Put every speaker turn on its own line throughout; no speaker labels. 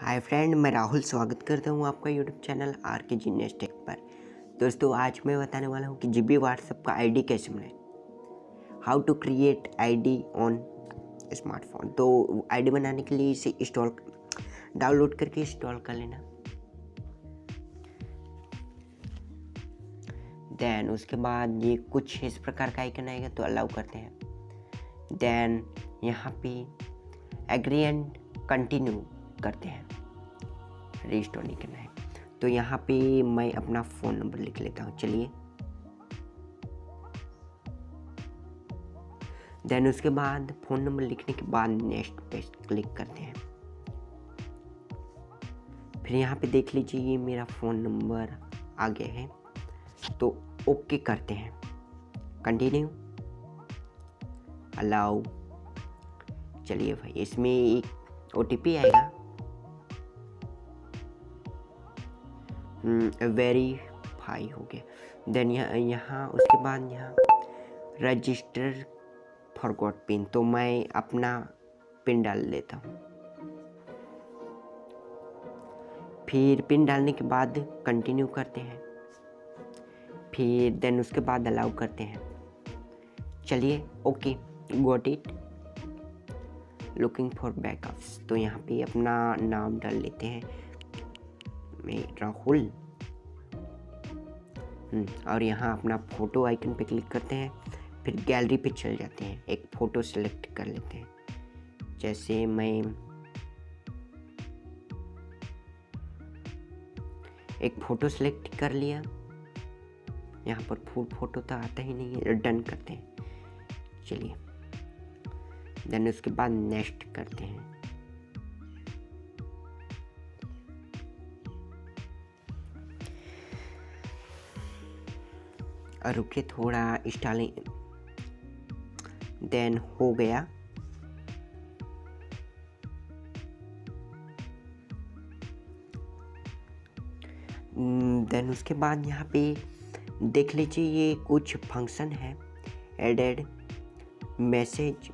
Hi friend, मैं राहुल स्वागत करता हूँ आपका यूट्यूब चैनल आर के जीनियस टेक पर। दोस्तों, आज मैं बताने वाला हूँ कि जीबी व्हाट्सएप का आईडी कैसे बनाएं, how to create ID on smartphone. तो आईडी बनाने के लिए इसे डाउनलोड करके इंस्टॉल कर लेना। देन उसके बाद ये कुछ इस प्रकार का आइकन आएगा तो अलाउ करते हैं। देन यहाँ पे एग्री एंड कंटिन्यू करते हैं, रजिस्टर नहीं करना है। तो यहाँ पे मैं अपना फ़ोन नंबर लिख लेता हूँ। चलिए, देन उसके बाद फ़ोन नंबर लिखने के बाद नेक्स्ट पे क्लिक करते हैं। फिर यहाँ पे देख लीजिए ये मेरा फ़ोन नंबर आ गया है, तो ओके करते हैं। Continue, allow. चलिए भाई, इसमें एक ओटीपी आएगा, वेरीफाई हो गया। देन यहाँ उसके बाद यहाँ रजिस्टर फॉरगॉट पिन, तो मैं अपना पिन डाल लेता हूँ। फिर पिन डालने के बाद कंटिन्यू करते हैं। फिर देन उसके बाद अलाउ करते हैं। चलिए, okay, got it. Looking for backups, तो यहाँ पे अपना नाम डाल लेते हैं, मैं राहुल। और यहाँ अपना फ़ोटो आइकन पे क्लिक करते हैं। फिर गैलरी पे चल जाते हैं, एक फ़ोटो सेलेक्ट कर लेते हैं। जैसे मैं एक फ़ोटो सेलेक्ट कर लिया। यहाँ पर फुल फ़ोटो तो आता ही नहीं है, डन करते हैं। चलिए, देन उसके बाद नेक्स्ट करते हैं। और रुके थोड़ा, इंस्टॉलिंग देन हो गया। देन उसके बाद यहाँ पे देख लीजिए ये कुछ फंक्शन है, एडेड मैसेज,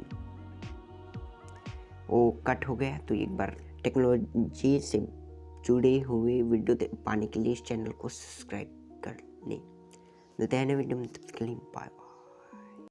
वो कट हो गया। तो एक बार टेक्नोलॉजी से जुड़े हुए वीडियो पाने के लिए इस चैनल को सब्सक्राइब कर लें। मिलते हैं नए वीडियो में, तब तक के लिए बाय।